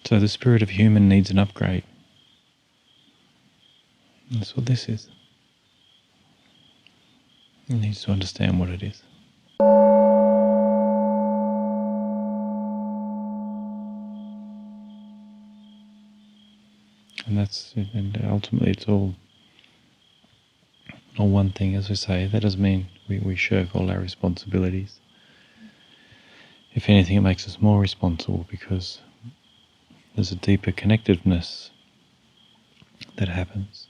So the spirit of human needs an upgrade. That's what this is. It needs to understand what it is. And ultimately it's all one thing, as we say. That doesn't mean we shirk all our responsibilities. If anything, it makes us more responsible, because there's a deeper connectedness that happens.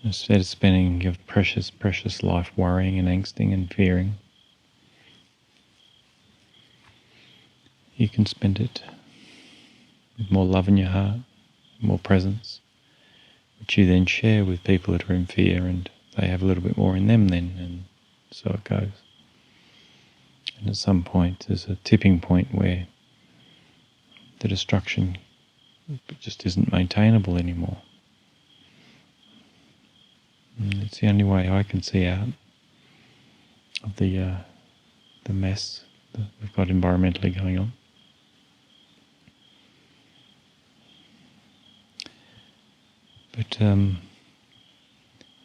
Instead of spending your precious, precious life worrying and angsting and fearing, you can spend it with more love in your heart, more presence, which you then share with people that are in fear, and they have a little bit more in them then, and so it goes. And at some point there's a tipping point where the destruction just isn't maintainable anymore. And it's the only way I can see out of the mess that we've got environmentally going on. But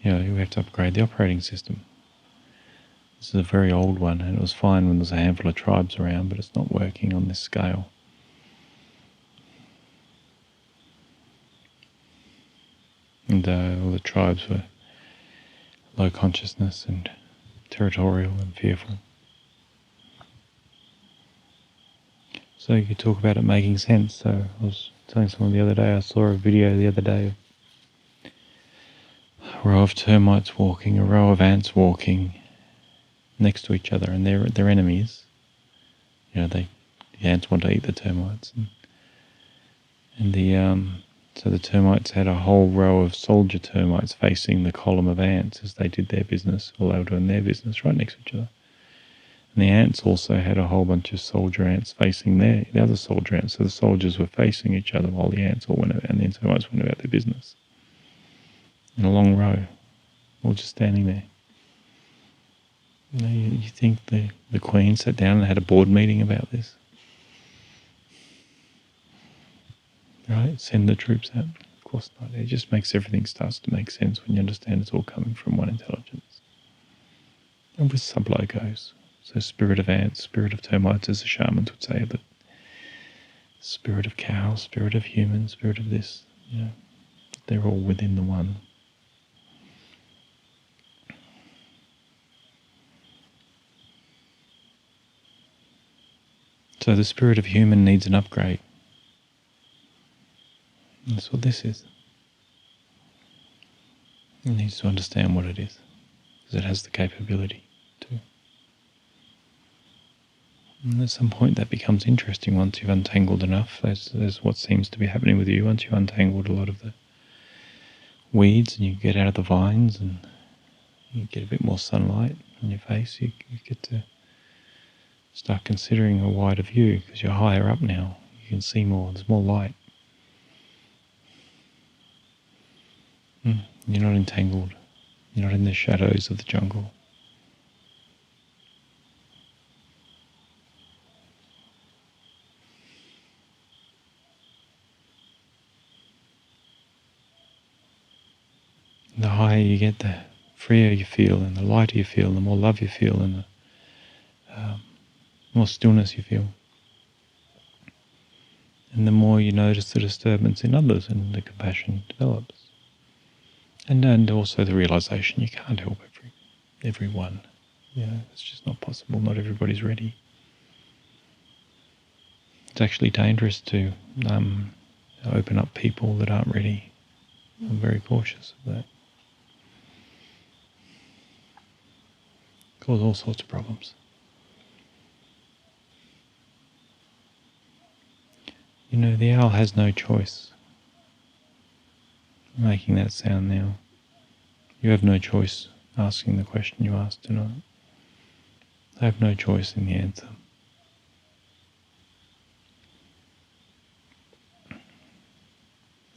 we have to upgrade the operating system. This is a very old one, and it was fine when there's a handful of tribes around, but it's not working on this scale. And all the tribes were low consciousness and territorial and fearful. So you could talk about it making sense. So I was telling someone the other day, I saw a video the other day of a row of termites walking, a row of ants walking next to each other, and they're enemies. The ants want to eat the termites, and so the termites had a whole row of soldier termites facing the column of ants as they did their business, or they were doing their business right next to each other. And the ants also had a whole bunch of soldier ants facing the other soldier ants. So the soldiers were facing each other while the ants all went about, and the termites went about their business. In a long row, all just standing there. You think the Queen sat down and had a board meeting about this? Right? Send the troops out? Of course not. It just makes everything starts to make sense when you understand it's all coming from one intelligence. And with sub-logos. So spirit of ants, spirit of termites, as the shamans would say, but spirit of cows, spirit of humans, spirit of this, they're all within the one. So the spirit of human needs an upgrade. And that's what this is. It needs to understand what it is, because it has the capability to. And at some point that becomes interesting once you've untangled enough. There's what seems to be happening with you once you've untangled a lot of the weeds and you get out of the vines and you get a bit more sunlight on your face. You get to start considering a wider view, because you're higher up now. You can see more. There's more light. You're not entangled. You're not in the shadows of the jungle. The higher you get, the freer you feel, and the lighter you feel, the more love you feel, and the more stillness you feel. And the more you notice the disturbance in others, and the compassion develops. And also the realization you can't help everyone. It's just not possible. Not everybody's ready. It's actually dangerous to open up people that aren't ready. I'm very cautious of that. Cause all sorts of problems. The owl has no choice. I'm making that sound now. You have no choice asking the question you asked tonight. I have no choice in the answer.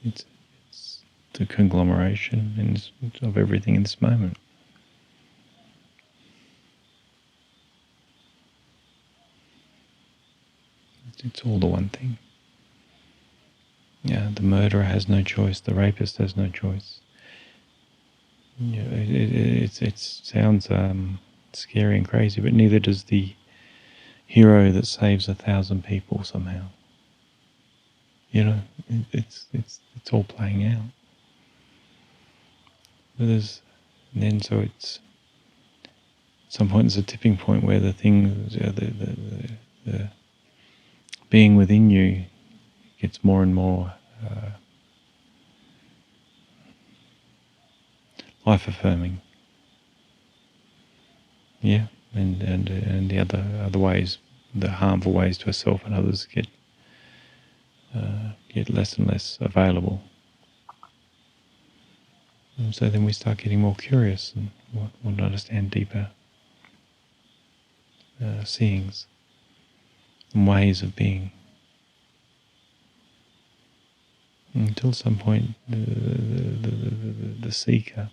It's the conglomeration of everything in this moment. It's all the one thing. Yeah, the murderer has no choice. The rapist has no choice. Yeah, it sounds scary and crazy, but neither does the hero that saves 1,000 people somehow. You know, it's all playing out. But so it's at some point there's a tipping point where the thing, the being within you gets more and more life affirming. Yeah, and the other ways, the harmful ways to ourselves and others get less and less available. And so then we start getting more curious and want to understand deeper seeings and ways of being. Until some point, the seeker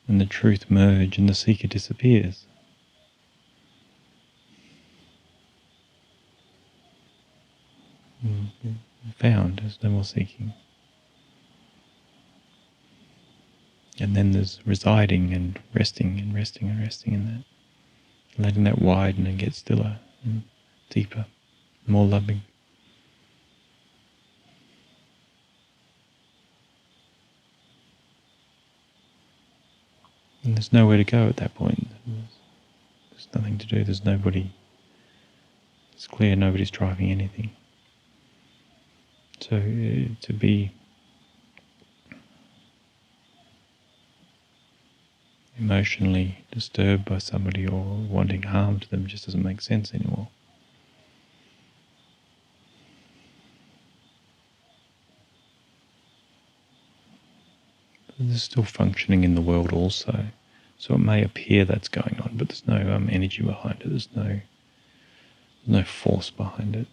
and the truth merge, and the seeker disappears. Found, there's no more seeking. And then there's residing and resting and resting and resting in that, letting that widen and get stiller and deeper, more loving. And there's nowhere to go at that point. There's nothing to do. There's nobody. It's clear nobody's driving anything. So to be emotionally disturbed by somebody or wanting harm to them just doesn't make sense anymore. But there's still functioning in the world also. So it may appear that's going on, but there's no energy behind it. There's no force behind it.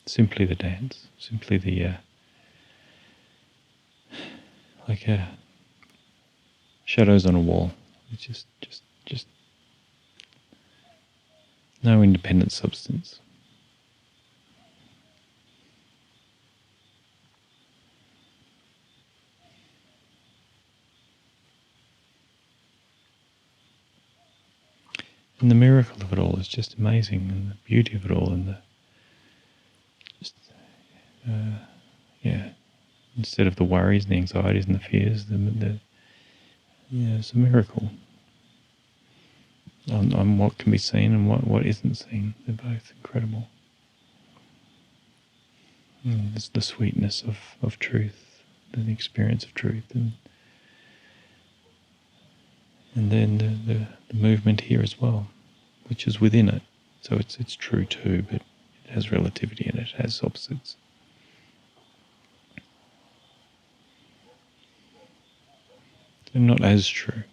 Simply the dance. Simply the like shadows on a wall. It's just no independent substance. And the miracle of it all is just amazing, and the beauty of it all, and the just instead of the worries and the anxieties and the fears, it's a miracle on what can be seen and what isn't seen. They're both incredible. It's the sweetness of truth, the experience of truth, and then the movement here as well, which is within it. So it's true too, but it has relativity and it has opposites. They're not as true,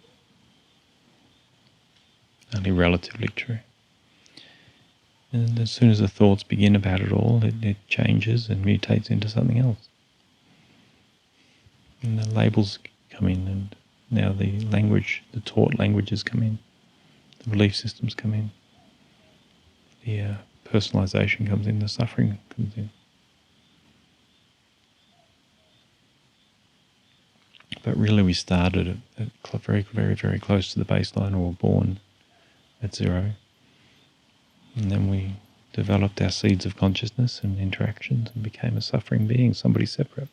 only relatively true. And as soon as the thoughts begin about it all, it changes and mutates into something else. And the labels come in, and now the taught languages come in, the belief systems come in, the personalization comes in, the suffering comes in. But really we started at very, very, very close to the baseline, or were born at zero. And then we developed our seeds of consciousness and interactions and became a suffering being, somebody separate.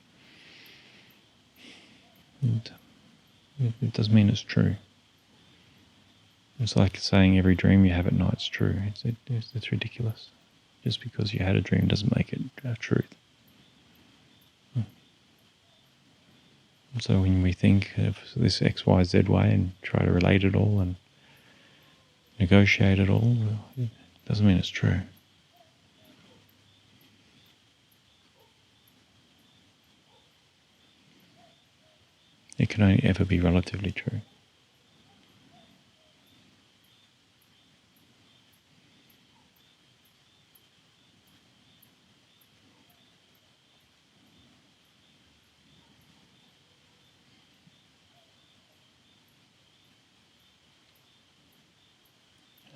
And it doesn't mean it's true. It's like saying every dream you have at night is true. It's ridiculous. Just because you had a dream doesn't make it truth. So when we think of this X, Y, Z way and try to relate it all and negotiate it all, it doesn't mean it's true. It can only ever be relatively true.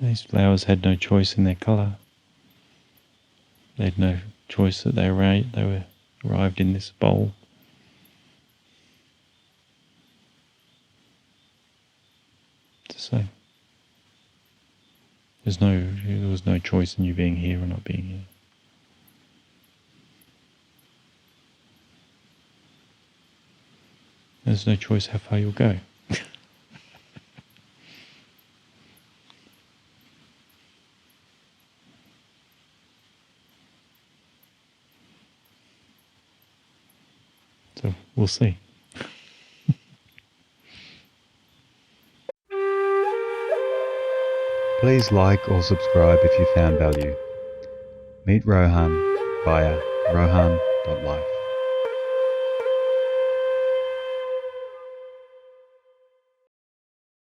These flowers had no choice in their colour. They had no choice that they were arrived in this bowl. It's the same. There was no choice in you being here or not being here. There's no choice how far you'll go. So we'll see. Please like or subscribe if you found value. Meet Rohan via rohan.life.